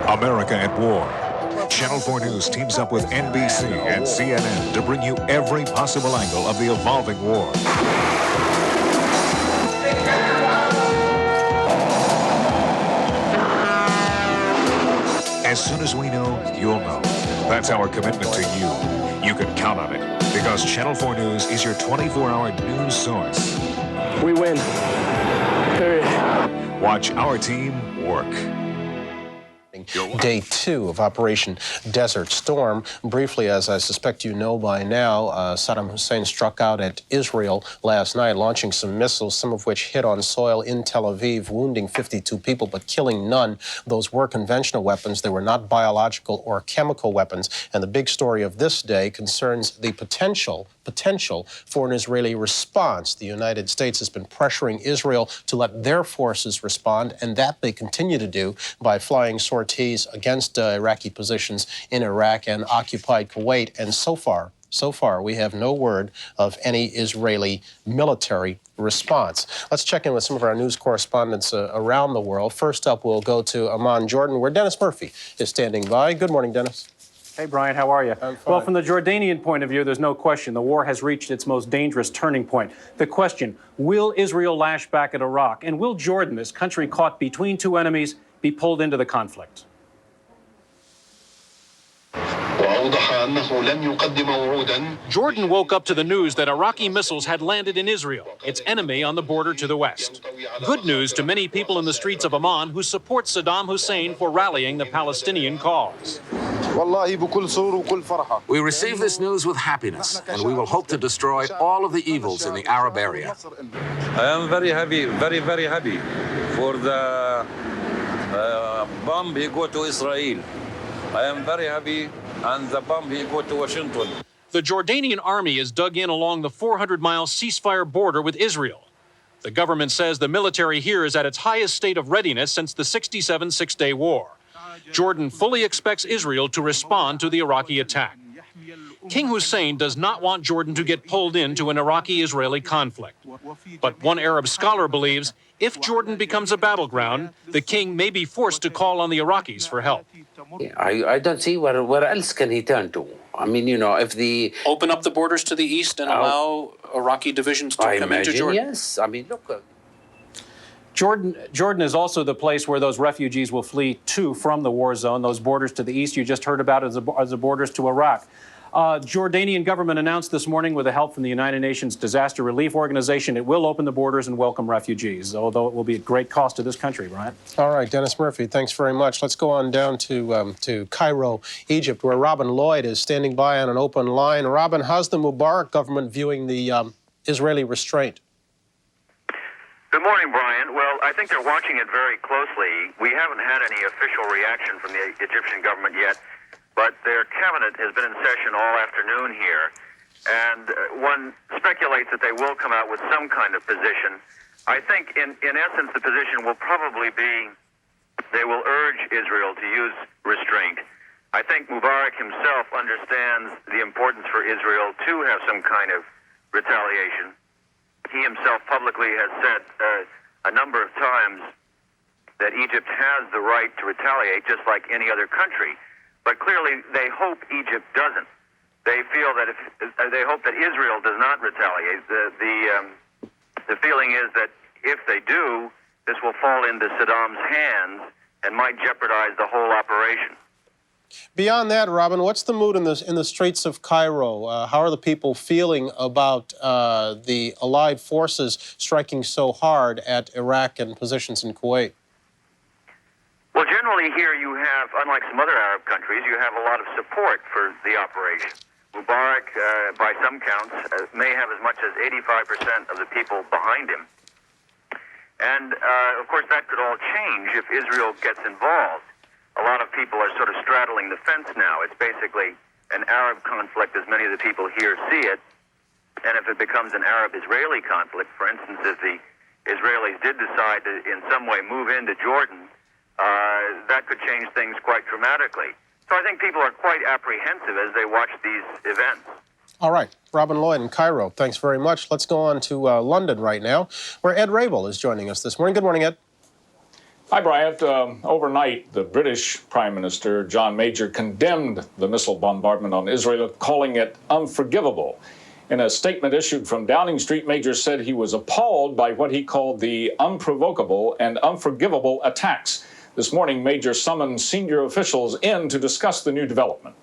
America at War. Channel 4 News teams up with NBC and CNN to bring you every possible angle of the evolving war. As soon as we know, you'll know. That's our commitment to you. You can count on it, because Channel 4 News is your 24-hour news source. We win. Period. Watch our team work. Day 2 of Operation Desert Storm. Briefly, as I suspect you know by now, Saddam Hussein struck out at Israel last night, launching some missiles, some of which hit on soil in Tel Aviv, wounding 52 people but killing none. Those were conventional weapons. They were not biological or chemical weapons. And the big story of this day concerns the potential for an Israeli response. The United States has been pressuring Israel to let their forces respond, and that they continue to do by flying sorties against Iraqi positions in Iraq and occupied Kuwait. And so far, we have no word of any Israeli military response. Let's check in with some of our news correspondents around the world. First up, we'll go to Amman, Jordan, where Dennis Murphy is standing by. Good morning, Dennis. Hey, Brian, how are you? I'm fine. Well, from the Jordanian point of view, there's no question the war has reached its most dangerous turning point. The question, will Israel lash back at Iraq? And will Jordan, this country caught between two enemies, be pulled into the conflict? Jordan woke up to the news that Iraqi missiles had landed in Israel, its enemy on the border to the west. Good news to many people in the streets of Amman who support Saddam Hussein for rallying the Palestinian cause. We receive this news with happiness, and we will hope to destroy all of the evils in the Arab area. I am very happy, very, very happy for the bomb he go to Israel. I am very happy, and the bomb he go to Washington. The Jordanian army is dug in along the 400-mile ceasefire border with Israel. The government says the military here is at its highest state of readiness since the '67 Six-Day War. Jordan fully expects Israel to respond to the Iraqi attack. King Hussein does not want Jordan to get pulled into an Iraqi-Israeli conflict. But one Arab scholar believes if Jordan becomes a battleground, the king may be forced to call on the Iraqis for help. I don't see where else can he turn to. I mean, you know, if the... Open up the borders to the east and allow Iraqi divisions to come into Jordan? Yes. I mean, look... Jordan is also the place where those refugees will flee to from the war zone. Those borders to the east you just heard about as the borders to Iraq. Jordanian government announced this morning, with the help from the United Nations Disaster Relief Organization, it will open the borders and welcome refugees, although it will be at great cost to this country, Brian. All right, Dennis Murphy, thanks very much. Let's go on down to Cairo, Egypt, where Robin Lloyd is standing by on an open line. Robin, how's the Mubarak government viewing the Israeli restraint? Good morning, Brian. Well, I think they're watching it very closely. We haven't had any official reaction from the Egyptian government yet, but their cabinet has been in session all afternoon here, and one speculates that they will come out with some kind of position. I think, in essence, the position will probably be they will urge Israel to use restraint. I think Mubarak himself understands the importance for Israel to have some kind of retaliation. He himself publicly has said a number of times that Egypt has the right to retaliate just like any other country. But clearly they hope Egypt doesn't. They feel that they hope that Israel does not retaliate. The feeling is that if they do, this will fall into Saddam's hands and might jeopardize the whole operation. Beyond that, Robin, what's the mood in the streets of Cairo? How are the people feeling about the Allied forces striking so hard at Iraq and positions in Kuwait? Well, generally here you have, unlike some other Arab countries, you have a lot of support for the operation. Mubarak, by some counts, may have as much as 85% of the people behind him. And, of course, that could all change if Israel gets involved. A lot of people are sort of straddling the fence now. It's basically an Arab conflict as many of the people here see it. And if it becomes an Arab-Israeli conflict, for instance, if the Israelis did decide to in some way move into Jordan, that could change things quite dramatically. So I think people are quite apprehensive as they watch these events. All right. Robin Lloyd in Cairo, thanks very much. Let's go on to London right now, where Ed Rabel is joining us this morning. Good morning, Ed. Hi, Bryant. Overnight, the British Prime Minister, John Major, condemned the missile bombardment on Israel, calling it unforgivable. In a statement issued from Downing Street, Major said he was appalled by what he called the unprovocable and unforgivable attacks. This morning, Major summoned senior officials in to discuss the new development.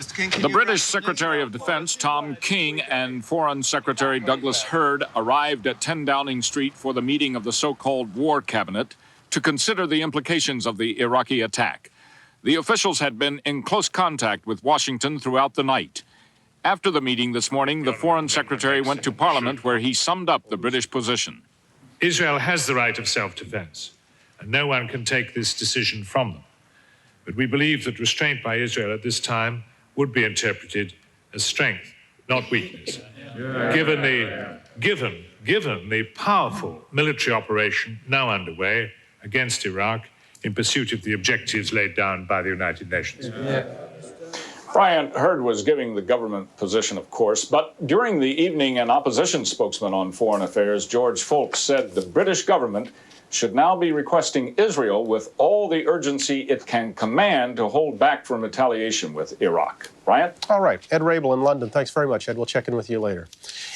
The British Secretary of Defense, Tom King, and Foreign Secretary Douglas Hurd arrived at 10 Downing Street for the meeting of the so-called War Cabinet to consider the implications of the Iraqi attack. The officials had been in close contact with Washington throughout the night. After the meeting this morning, the Foreign Secretary went to Parliament where he summed up the British position. Israel has the right of self-defense, and no one can take this decision from them. But we believe that restraint by Israel at this time would be interpreted as strength, not weakness. Given the powerful military operation now underway against Iraq in pursuit of the objectives laid down by the United Nations. Bryant, Hurd was giving the government position, of course, but during the evening, an opposition spokesman on foreign affairs, George Folks, said the British government should now be requesting Israel with all the urgency it can command to hold back from retaliation with Iraq. Bryant? All right. Ed Rabel in London. Thanks very much, Ed. We'll check in with you later.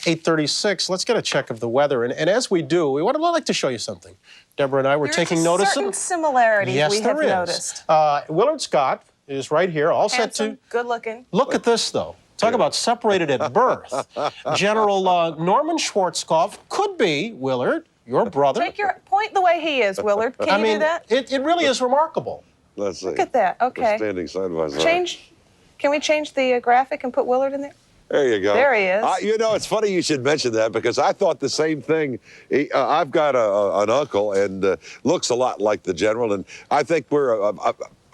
8:36. Let's get a check of the weather. And as we do, we'd like to show you something. Deborah and I were taking notice of certain similarities yes, we have there is. noticed. Willard Scott is right here, all Handsome, set to... good looking. Look at this, though. Talk about separated at birth. General Norman Schwarzkopf could be, Willard, your brother. Take your point the way he is, Willard. Can you do that? It really is remarkable. Let's see. Look at that. Okay. We're standing side by side. Can we change the graphic and put Willard in there? There you go. There he is. You know, it's funny you should mention that because I thought the same thing. I've got an uncle and looks a lot like the general, and I think we're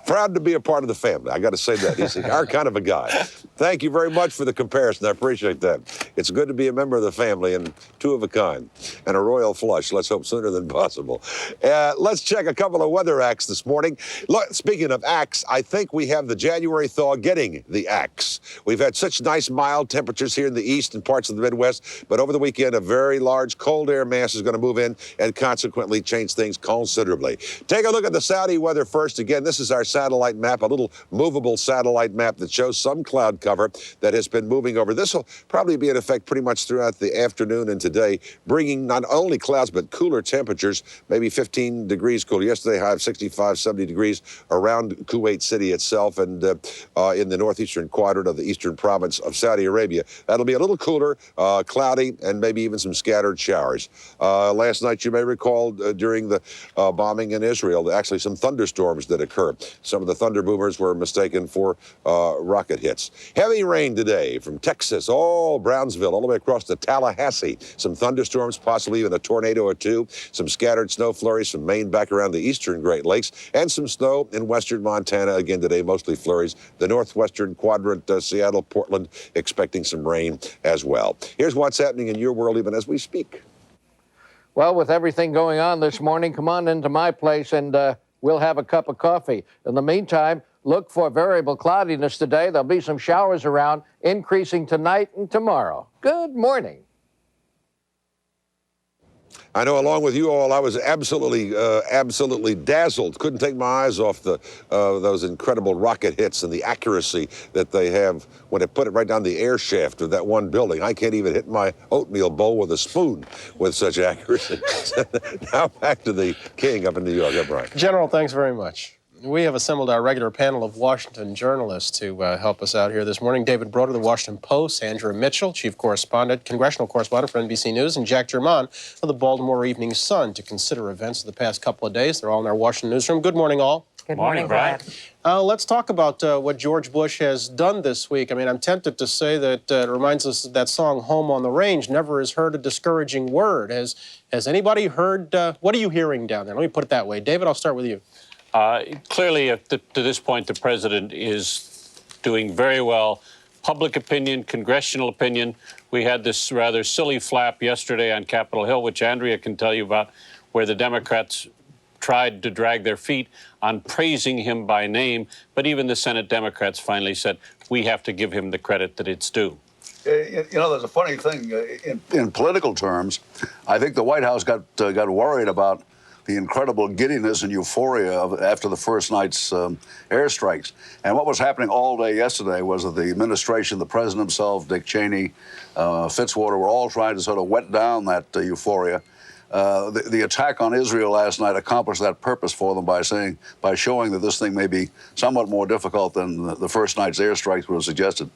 proud to be a part of the family. I got to say that. He's our kind of a guy. Thank you very much for the comparison. I appreciate that. It's good to be a member of the family and two of a kind and a royal flush. Let's hope sooner than possible. Let's check a couple of weather acts this morning. Look, speaking of acts, I think we have the January thaw getting the axe. We've had such nice mild temperatures here in the east and parts of the Midwest, but over the weekend, a very large cold air mass is going to move in and consequently change things considerably. Take a look at the Saudi weather first. Again, this is our satellite map, a little movable satellite map that shows some cloud cover that has been moving over. This will probably be in effect pretty much throughout the afternoon and today, bringing not only clouds but cooler temperatures, maybe 15 degrees cooler. Yesterday, high of 65, 70 degrees around Kuwait City itself and in the northeastern quadrant of the eastern province of Saudi Arabia. That'll be a little cooler, cloudy, and maybe even some scattered showers. Last night, you may recall during the bombing in Israel, actually some thunderstorms that occurred. Some of the thunder boomers were mistaken for rocket hits. Heavy rain today from Texas, all Brownsville, all the way across to Tallahassee. Some thunderstorms, possibly even a tornado or two. Some scattered snow flurries from Maine back around the eastern Great Lakes. And some snow in western Montana. Again today, mostly flurries. The northwestern quadrant, Seattle, Portland, expecting some rain as well. Here's what's happening in your world even as we speak. Well, with everything going on this morning, come on into my place and we'll have a cup of coffee. In the meantime, look for variable cloudiness today. There'll be some showers around, increasing tonight and tomorrow. Good morning. I know along with you all, I was absolutely dazzled. Couldn't take my eyes off those incredible rocket hits and the accuracy that they have when they put it right down the air shaft of that one building. I can't even hit my oatmeal bowl with a spoon with such accuracy. Now back to the king up in New York. Yeah, Brian. General, thanks very much. We have assembled our regular panel of Washington journalists to help us out here this morning. David Broder, the Washington Post, Andrew Mitchell, chief correspondent, congressional correspondent for NBC News, and Jack German of the Baltimore Evening Sun to consider events of the past couple of days. They're all in our Washington newsroom. Good morning, all. Good morning, Brian. Let's talk about what George Bush has done this week. I mean, I'm tempted to say that it reminds us of that song, Home on the Range, never has heard a discouraging word. Has anybody heard, what are you hearing down there? Let me put it that way. David, I'll start with you. Clearly, to this point, the president is doing very well. Public opinion, congressional opinion. We had this rather silly flap yesterday on Capitol Hill, which Andrea can tell you about, where the Democrats tried to drag their feet on praising him by name. But even the Senate Democrats finally said, we have to give him the credit that it's due. You know, there's a funny thing. In political terms, I think the White House got worried about incredible giddiness and euphoria after the first night's airstrikes. And what was happening all day yesterday was that the administration, the president himself, Dick Cheney, Fitzwater, were all trying to sort of wet down that euphoria. The attack on Israel last night accomplished that purpose for them by showing that this thing may be somewhat more difficult than the first night's airstrikes would have suggested.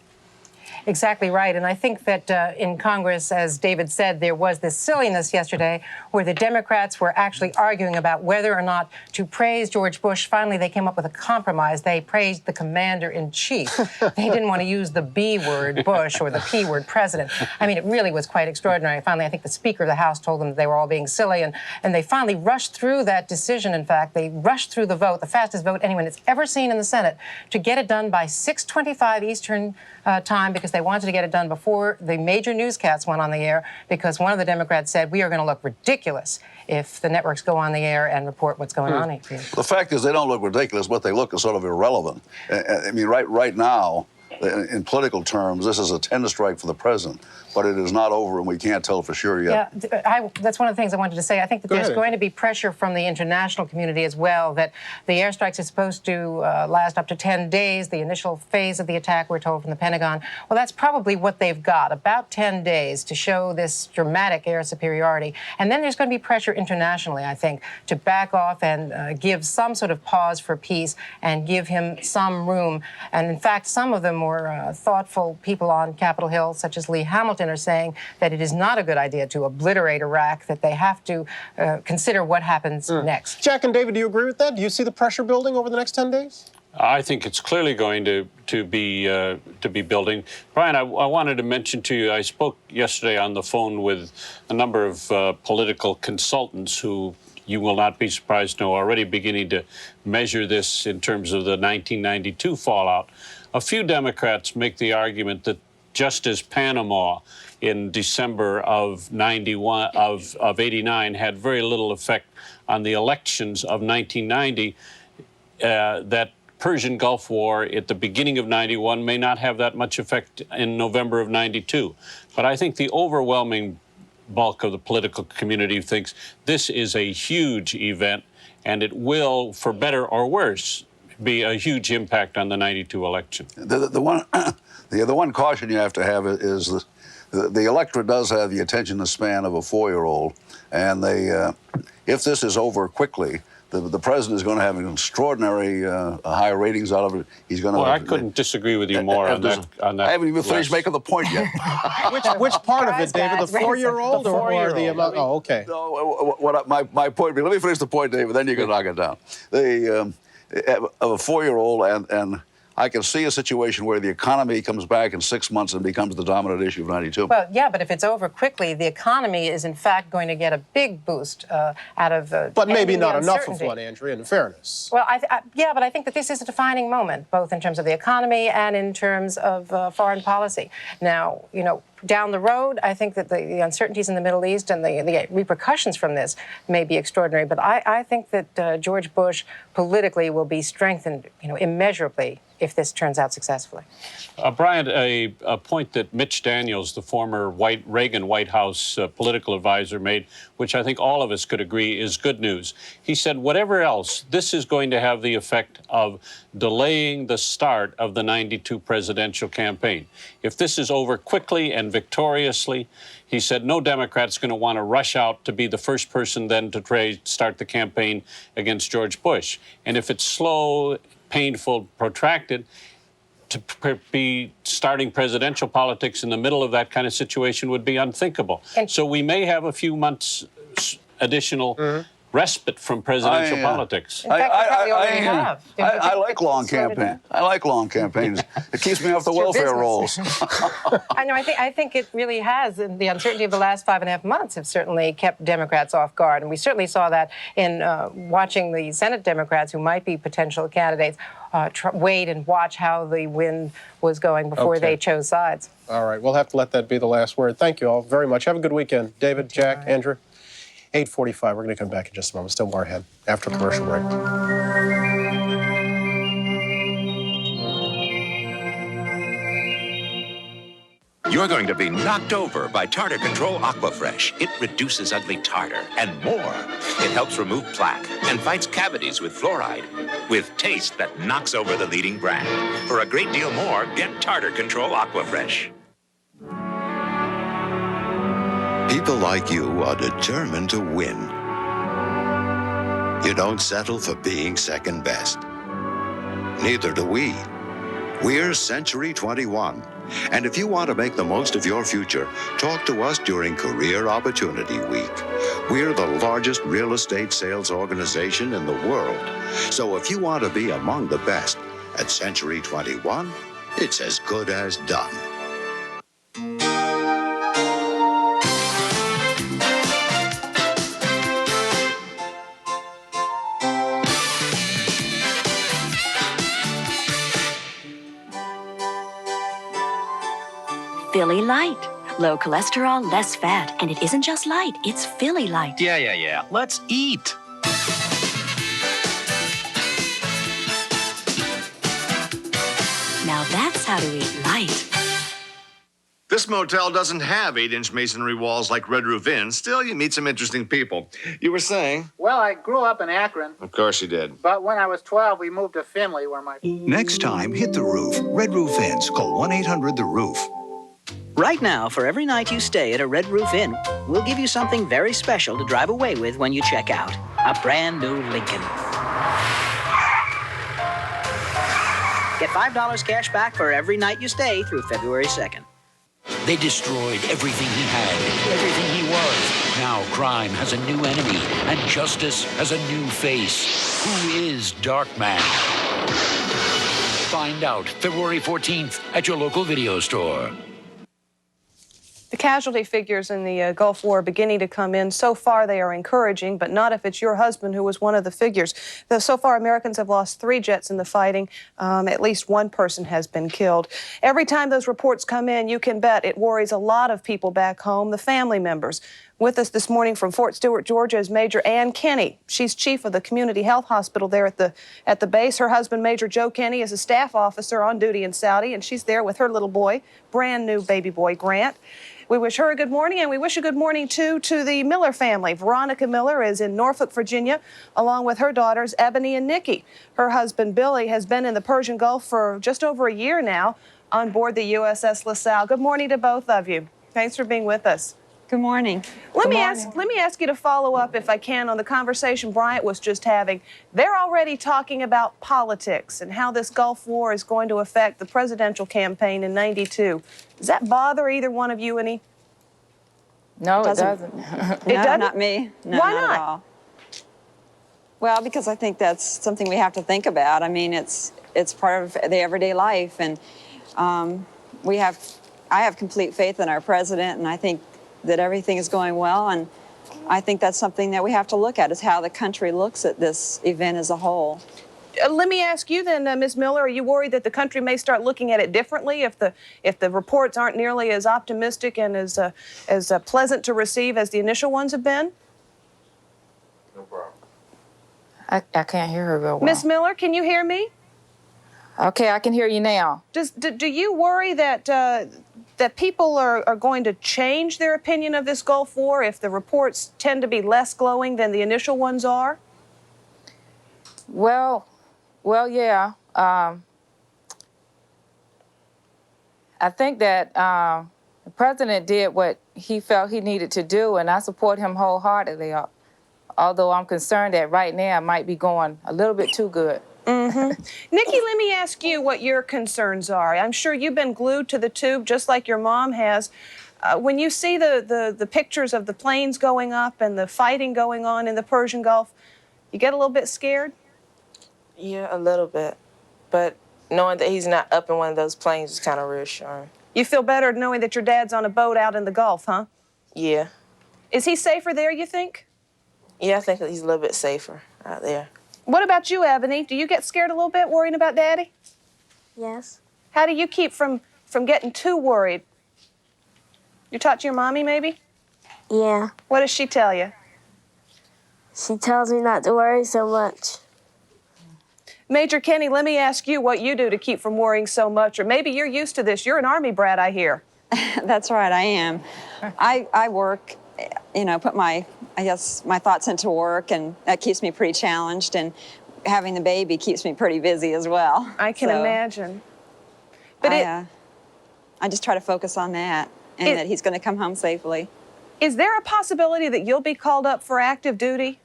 Exactly right. And I think that in Congress, as David said, there was this silliness yesterday where the Democrats were actually arguing about whether or not to praise George Bush. Finally, they came up with a compromise. They praised the commander-in-chief. They didn't want to use the B word, Bush, or the P word, president. I mean, it really was quite extraordinary. Finally, I think the Speaker of the House told them that they were all being silly, and they finally rushed through that decision. In fact, they rushed through the vote, the fastest vote anyone has ever seen in the Senate, to get it done by 6:25 Eastern time, because they wanted to get it done before the major newscasts went on the air, because one of the Democrats said, we are going to look ridiculous if the networks go on the air and report what's going on here. The fact is they don't look ridiculous. What they look is sort of irrelevant. I mean, right now, in political terms, this is a tender strike for the president, but it is not over, and we can't tell for sure yet. Yeah, that's one of the things I wanted to say. I think that there's going to be pressure from the international community as well, that the airstrikes are supposed to last up to 10 days, the initial phase of the attack, we're told from the Pentagon. Well, that's probably what they've got, about 10 days to show this dramatic air superiority. And then there's going to be pressure internationally, I think, to back off and give some sort of pause for peace and give him some room. And in fact, some of the more thoughtful people on Capitol Hill, such as Lee Hamilton, are saying that it is not a good idea to obliterate Iraq, that they have to consider what happens next. Jack and David, do you agree with that? Do you see the pressure building over the next 10 days? I think it's clearly going to be building. Brian, I wanted to mention to you, I spoke yesterday on the phone with a number of political consultants who you will not be surprised to know are already beginning to measure this in terms of the 1992 fallout. A few Democrats make the argument that just as Panama in December of 89 had very little effect on the elections of 1990, that Persian Gulf War at the beginning of 91 may not have that much effect in November of 92. But I think the overwhelming bulk of the political community thinks this is a huge event, and it will, for better or worse, be a huge impact on the 92 election. The one caution you have to have is the electorate does have the attention span of a 4-year-old, and if this is over quickly, the president is going to have an extraordinary high ratings out of it. He's going to. Well, I couldn't disagree with you more on that. I haven't even finished making the point yet. Which part of it, David? The 4-year-old or the amount? Oh, okay. My point. Let me finish the point, David. Then you can knock it down. Of a 4-year-old, and I can see a situation where the economy comes back in 6 months and becomes the dominant issue of 92. Well, yeah, but if it's over quickly, the economy is in fact going to get a big boost out of but maybe not enough of one, Andrea, in fairness. Well, yeah, but I think that this is a defining moment, both in terms of the economy and in terms of foreign policy. Now, you know, down the road, I think that the uncertainties in the Middle East and the repercussions from this may be extraordinary. But I think that George Bush politically will be strengthened, you know, immeasurably if this turns out successfully. Brian, a point that Mitch Daniels, the former Reagan White House political advisor, made, which I think all of us could agree is good news. He said, whatever else, this is going to have the effect of delaying the start of the 92 presidential campaign. If this is over quickly and victoriously, he said, no Democrat's going to want to rush out to be the first person then to start the campaign against George Bush. And if it's slow, painful, protracted, to be starting presidential politics in the middle of that kind of situation would be unthinkable. So we may have a few months additional respite from presidential politics. I like long campaigns. I like long campaigns. It keeps me off the welfare rolls. I know. I think it really has. And the uncertainty of the last 5.5 months have certainly kept Democrats off guard. And we certainly saw that in watching the Senate Democrats who might be potential candidates wait and watch how the wind was going before they chose sides. All right. We'll have to let that be the last word. Thank you all very much. Have a good weekend. David, Jack, Andrew. 8:45. We're going to come back in just a moment. Still more ahead after a commercial break. You're going to be knocked over by Tartar Control Aquafresh. It reduces ugly tartar and more. It helps remove plaque and fights cavities with fluoride, with taste that knocks over the leading brand. For a great deal more, get Tartar Control Aquafresh. People like you are determined to win. You don't settle for being second best. Neither do we. We're Century 21. And if you want to make the most of your future, talk to us during Career Opportunity Week. We're the largest real estate sales organization in the world. So if you want to be among the best at Century 21, it's as good as done. Philly Light. Low cholesterol, less fat. And it isn't just light, it's Philly Light. Yeah. Let's eat. Now that's how to eat light. This motel doesn't have 8-inch masonry walls like Red Roof Inn. Still, you meet some interesting people. You were saying? Well, I grew up in Akron, Of course you did. but when I was 12, we moved to Findlay, where my... Next time, hit the roof. Red Roof Inns. Call 1-800-THE-ROOF. Right now, for every night you stay at a Red Roof Inn, we'll give you something very special to drive away with when you check out. A brand new Lincoln. Get $5 cash back for every night you stay through February 2nd. They destroyed everything he had, everything he was. Now crime has a new enemy, and justice has a new face. Who is Darkman? Find out February 14th at your local video store. The casualty figures in the Gulf War are beginning to come in. So far, they are encouraging, but not if it's your husband who was one of the figures. So far, Americans have lost 3 jets in the fighting. At least 1 person has been killed. Every time those reports come in, you can bet it worries a lot of people back home, the family members. With us this morning from Fort Stewart, Georgia, is Major Ann Kinney. She's chief of the Community Health Hospital there at the base. Her husband, Major Joe Kinney, is a staff officer on duty in Saudi, and she's there with her little boy, brand new baby boy, Grant. We wish her a good morning, and we wish a good morning, too, to the Miller family. Veronica Miller is in Norfolk, Virginia, along with her daughters, Ebony and Nikki. Her husband, Billy, has been in the Persian Gulf for just over a year now on board the USS LaSalle. Good morning to both of you. Thanks for being with us. Good morning. Let me ask you to follow up, if I can, on the conversation Bryant was just having. They're already talking about politics and how this Gulf War is going to affect the presidential campaign in '92. Does that bother either one of you any? No, it doesn't. It No, doesn't? not me. No, Why not not? at all. Well, because I think that's something we have to think about. I mean, it's part of the everyday life, and I have complete faith in our president, and I think that everything is going well, and I think that's something that we have to look at, is how the country looks at this event as a whole. Let me ask you then, Ms. Miller, are you worried that the country may start looking at it differently if the reports aren't nearly as optimistic and as pleasant to receive as the initial ones have been? No problem. I can't hear her real well. Ms. Miller, can you hear me? Okay, I can hear you now. Do you worry that that people are going to change their opinion of this Gulf War if the reports tend to be less glowing than the initial ones are? Well, yeah. I think that the president did what he felt he needed to do, and I support him wholeheartedly, although I'm concerned that right now it might be going a little bit too good. Mm-hmm. Nikki, let me ask you what your concerns are. I'm sure you've been glued to the tube just like your mom has. When you see the pictures of the planes going up and the fighting going on in the Persian Gulf, you get a little bit scared? Yeah, a little bit. But knowing that he's not up in one of those planes is kind of reassuring. You feel better knowing that your dad's on a boat out in the Gulf, huh? Yeah. Is he safer there, you think? Yeah, I think he's a little bit safer out there. What about you, Ebony? Do you get scared a little bit worrying about Daddy? Yes. How do you keep from getting too worried? You talk to your mommy, maybe? Yeah. What does she tell you? She tells me not to worry so much. Major Kinney, let me ask you what you do to keep from worrying so much. Or maybe you're used to this. You're an Army brat, I hear. That's right, I am. I work, put my thoughts into work, and that keeps me pretty challenged, and having the baby keeps me pretty busy as well. I can imagine. But I just try to focus on that, and that he's going to come home safely. Is there a possibility that you'll be called up for active duty?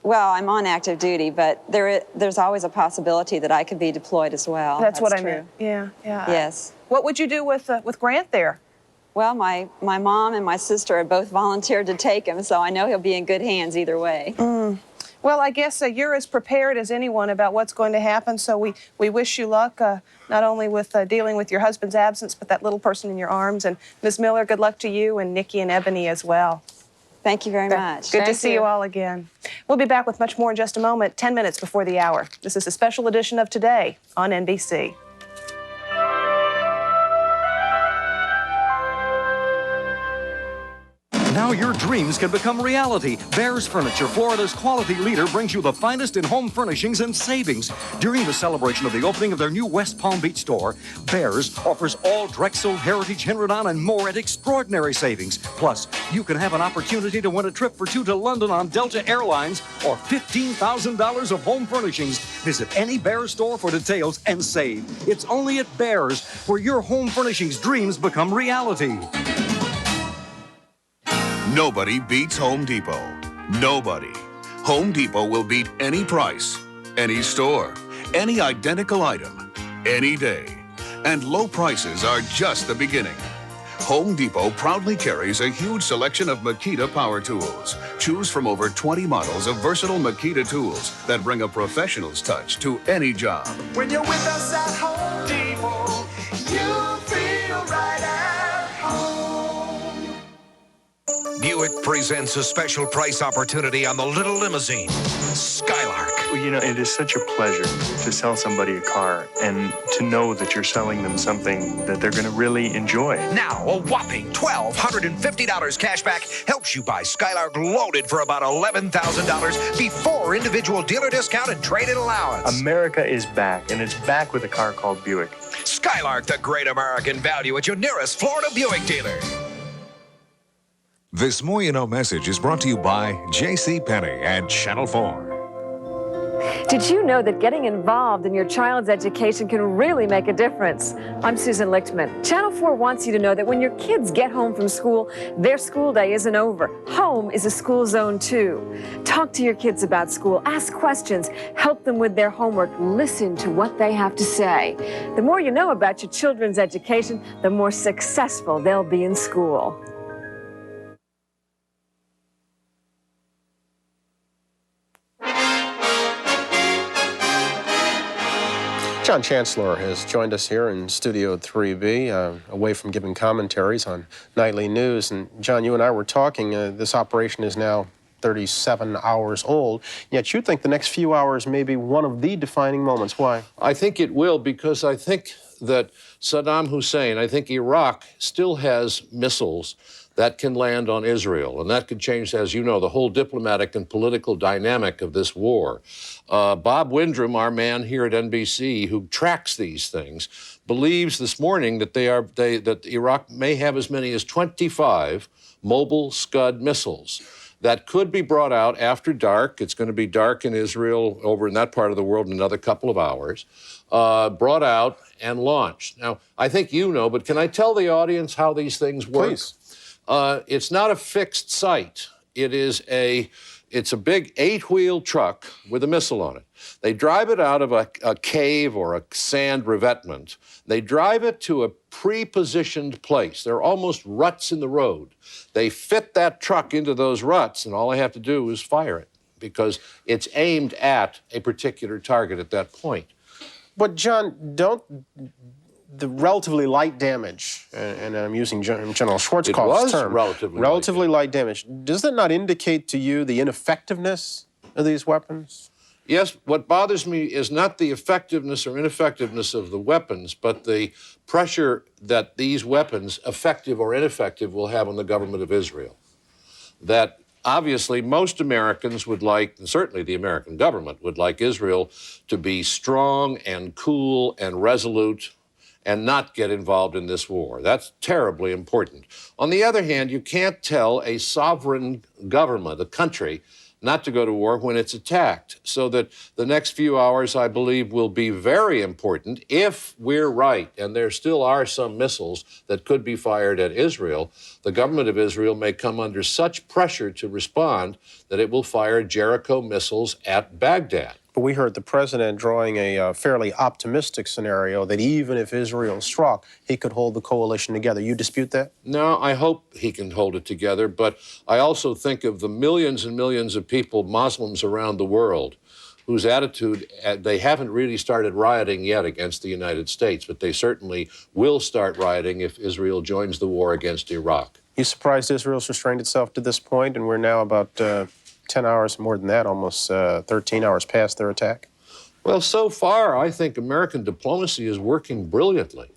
Well, I'm on active duty, but there's always a possibility that I could be deployed as well. That's what I true. meant. Yeah. Yes. What would you do with Grant there? Well, my mom and my sister have both volunteered to take him, so I know he'll be in good hands either way. Well, I guess you're as prepared as anyone about what's going to happen, so we wish you luck, not only with dealing with your husband's absence, but that little person in your arms. And Ms. Miller, good luck to you, and Nikki and Ebony as well. Thank you very much. Good to see you all again. We'll be back with much more in just a moment, 10 minutes before the hour. This is a special edition of Today on NBC. Now your dreams can become reality. Bears Furniture, Florida's quality leader, brings you the finest in home furnishings and savings. During the celebration of the opening of their new West Palm Beach store, Bears offers all Drexel, Heritage, Henredon, and more at extraordinary savings. Plus, you can have an opportunity to win a trip for two to London on Delta Airlines or $15,000 of home furnishings. Visit any Bears store for details and save. It's only at Bears where your home furnishings dreams become reality. Nobody beats Home Depot. Nobody. Home Depot will beat any price, any store, any identical item, any day. And low prices are just the beginning. Home Depot proudly carries a huge selection of Makita power tools. Choose from over 20 models of versatile Makita tools that bring a professional's touch to any job. When you're with us at Home Depot, you feel right at home. Buick presents a special price opportunity on the little limousine, Skylark. Well, it is such a pleasure to sell somebody a car and to know that you're selling them something that they're going to really enjoy. Now, a whopping $1,250 cash back helps you buy Skylark loaded for about $11,000 before individual dealer discount and trade-in allowance. America is back, and it's back with a car called Buick. Skylark, the great American value at your nearest Florida Buick dealer. This More You Know message is brought to you by JCPenney and Channel 4. Did you know that getting involved in your child's education can really make a difference? I'm Susan Lichtman. Channel 4 wants you to know that when your kids get home from school, their school day isn't over. Home is a school zone too. Talk to your kids about school, ask questions, help them with their homework, listen to what they have to say. The more you know about your children's education, the more successful they'll be in school. John Chancellor has joined us here in Studio 3B, away from giving commentaries on nightly news. And John, you and I were talking, this operation is now 37 hours old, yet you think the next few hours may be one of the defining moments. Why? I think it will, because I think that Saddam Hussein, I think Iraq still has missiles that can land on Israel, and that could change, as you know, the whole diplomatic and political dynamic of this war. Bob Windrum, our man here at NBC, who tracks these things, believes this morning that that Iraq may have as many as 25 mobile Scud missiles that could be brought out after dark. It's going to be dark in Israel, over in that part of the world, in another couple of hours, brought out and launched. Now, I think you know, but can I tell the audience how these things work? Please. It's not a fixed site. It's a big 8-wheel truck with a missile on it. They drive it out of a cave or a sand revetment. They drive it to a pre-positioned place. There are almost ruts in the road. They fit that truck into those ruts, and all they have to do is fire it, because it's aimed at a particular target at that point. But John, don't the relatively light damage, and I'm using General Schwarzkopf's term, relatively light damage, does that not indicate to you the ineffectiveness of these weapons? Yes, what bothers me is not the effectiveness or ineffectiveness of the weapons, but the pressure that these weapons, effective or ineffective, will have on the government of Israel. That obviously most Americans would like, and certainly the American government would like Israel to be strong and cool and resolute and not get involved in this war. That's terribly important. On the other hand, you can't tell a sovereign government, a country, not to go to war when it's attacked. So that the next few hours, I believe, will be very important if we're right, and there still are some missiles that could be fired at Israel. The government of Israel may come under such pressure to respond that it will fire Jericho missiles at Baghdad. But we heard the president drawing a fairly optimistic scenario that even if Israel struck, he could hold the coalition together. You dispute that? No, I hope he can hold it together, but I also think of the millions and millions of people, Muslims around the world, whose attitude, they haven't really started rioting yet against the United States, but they certainly will start rioting if Israel joins the war against Iraq. You surprised Israel's restrained itself to this point, and we're now about 10 hours, more than that, almost 13 hours past their attack? Well, so far, I think American diplomacy is working brilliantly.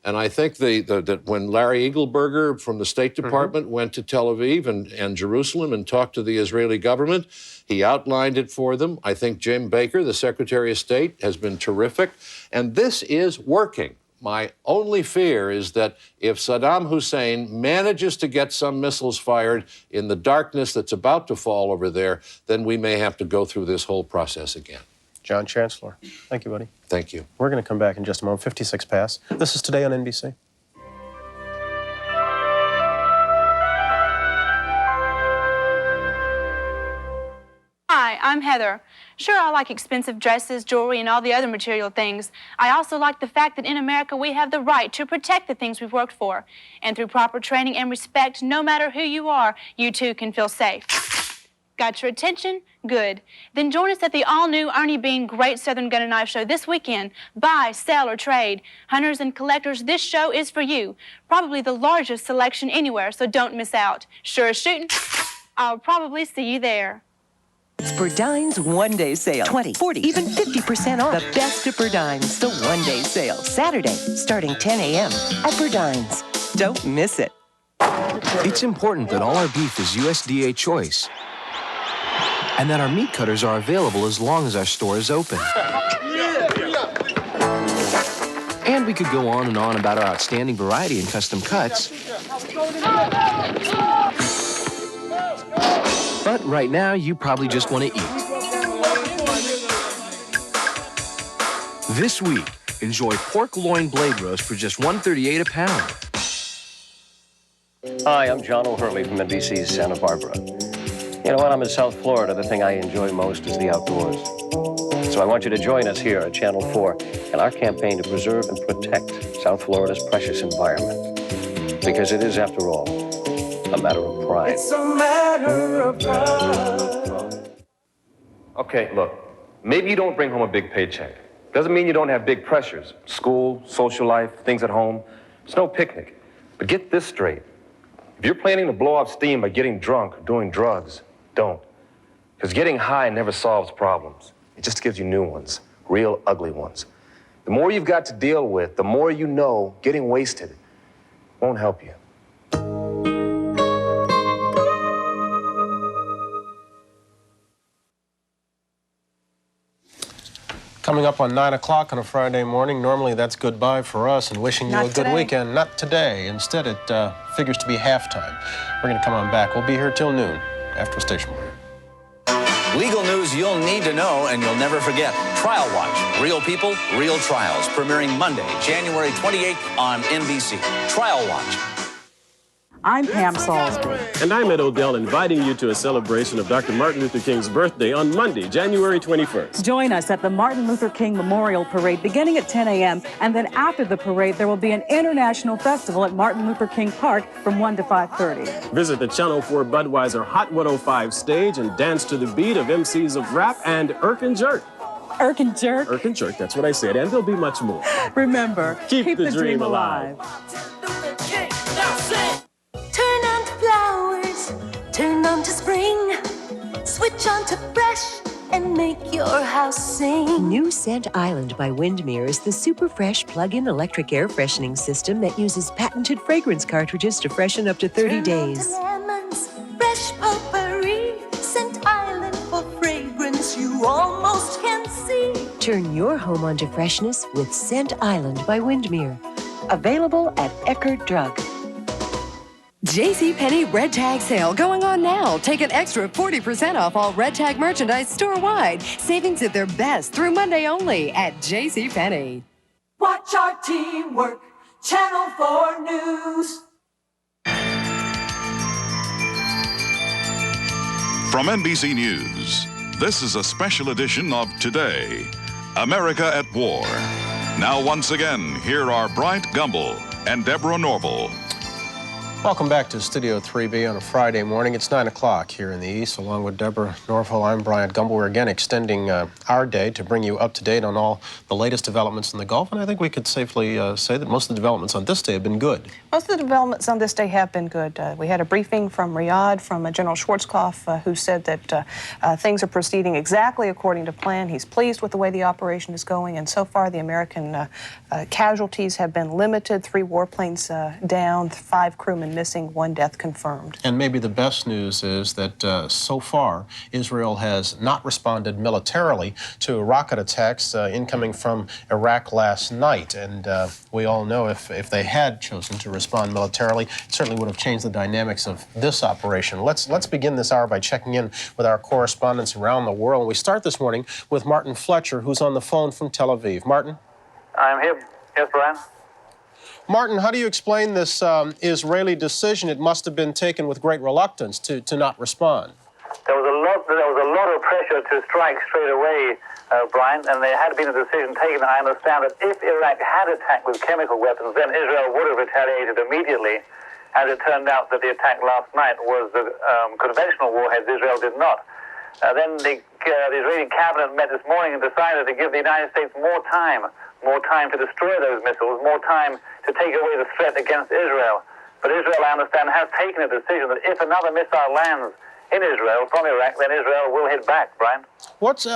And I think that when Larry Eagleberger from the State Department went to Tel Aviv and Jerusalem and talked to the Israeli government, he outlined it for them. I think Jim Baker, the Secretary of State, has been terrific. And this is working. My only fear is that if Saddam Hussein manages to get some missiles fired in the darkness that's about to fall over there, then we may have to go through this whole process again. John Chancellor, thank you, buddy. Thank you. We're going to come back in just a moment. 56 past. This is Today on NBC. Hi, I'm Heather. Sure, I like expensive dresses, jewelry, and all the other material things. I also like the fact that in America we have the right to protect the things we've worked for. And through proper training and respect, no matter who you are, you too can feel safe. Got your attention? Good. Then join us at the all-new Ernie Bean Great Southern Gun and Knife Show this weekend. Buy, sell, or trade. Hunters and collectors, this show is for you. Probably the largest selection anywhere, so don't miss out. Sure as shooting, I'll probably see you there. It's Burdine's one-day sale. 20, 40, even 50% off. The best of Burdine's, the one-day sale. Saturday, starting 10 a.m. at Burdine's. Don't miss it. It's important that all our beef is USDA choice, and that our meat cutters are available as long as our store is open. And we could go on and on about our outstanding variety and custom cuts. But right now, you probably just want to eat. This week, enjoy pork loin blade roast for just $1.38 a pound. Hi, I'm John O'Hurley from NBC's Santa Barbara. You know, when I'm in South Florida, the thing I enjoy most is the outdoors. So I want you to join us here at Channel 4 in our campaign to preserve and protect South Florida's precious environment. Because it is, after all, a matter of pride. It's a matter of pride. Okay, look, maybe you don't bring home a big paycheck. Doesn't mean you don't have big pressures. School, social life, things at home. It's no picnic. But get this straight. If you're planning to blow off steam by getting drunk or doing drugs, don't. Because getting high never solves problems. It just gives you new ones, real ugly ones. The more you've got to deal with, the more you know getting wasted won't help you. Coming up on 9 o'clock on a Friday morning, normally that's goodbye for us and wishing you a good weekend. Not today. Instead, it figures to be halftime. We're going to come on back. We'll be here till noon after station break. Legal news you'll need to know and you'll never forget. Trial Watch. Real people, real trials. Premiering Monday, January 28th on NBC. Trial Watch. I'm Pam Salisbury. And I'm Ed Odell, inviting you to a celebration of Dr. Martin Luther King's birthday on Monday, January 21st. Join us at the Martin Luther King Memorial Parade beginning at 10 a.m. And then after the parade, there will be an international festival at Martin Luther King Park from 1 to 5:30. Visit the Channel 4 Budweiser Hot 105 stage and dance to the beat of MCs of rap and Irk and Jerk. Irk and Jerk? Irk and Jerk, that's what I said, and there'll be much more. Remember, keep the dream alive. Turn on to flowers, turn on to spring, switch on to fresh and make your house sing. New Scent Island by Windmere is the super fresh plug-in electric air freshening system that uses patented fragrance cartridges to freshen up to 30 days. Lemons, fresh potpourri, Scent Island for fragrance you almost can't see. Turn your home onto freshness with Scent Island by Windmere. Available at Eckerd Drug. JCPenney Red Tag Sale going on now. Take an extra 40% off all Red Tag merchandise store-wide. Savings at their best through Monday only at JCPenney. Watch our teamwork. Channel 4 News. From NBC News, this is a special edition of Today, America at War. Now once again, here are Bryant Gumbel and Deborah Norville. Welcome back to Studio 3B on a Friday morning. It's 9 o'clock here in the East. Along with Deborah Norville, I'm Bryant Gumbel. We're again extending our day to bring you up to date on all the latest developments in the Gulf. And I think we could safely say that most of the developments on this day have been good. Most of the developments on this day have been good. We had a briefing from Riyadh from General Schwarzkopf, who said that things are proceeding exactly according to plan. He's pleased with the way the operation is going. And so far, the American casualties have been limited. 3 warplanes down, 5 crewmen missing, 1 death confirmed. And maybe the best news is that so far, Israel has not responded militarily to rocket attacks incoming from Iraq last night. And we all know if they had chosen to respond militarily, it certainly would have changed the dynamics of this operation. Let's begin this hour by checking in with our correspondents around the world. We start this morning with Martin Fletcher, who's on the phone from Tel Aviv. Martin? I'm here. Yes, Brian? Martin, how do you explain this Israeli decision? It must have been taken with great reluctance to not respond. There was a lot of pressure to strike straight away, Brian, and there had been a decision taken. I understand that if Iraq had attacked with chemical weapons, then Israel would have retaliated immediately. As it turned out that the attack last night was the conventional warheads. Israel did not. Then the Israeli cabinet met this morning and decided to give the United States more time to destroy those missiles, more time to take away the threat against Israel. But Israel, I understand, has taken a decision that if another missile lands in Israel from Iraq, then Israel will hit back, Brian. What's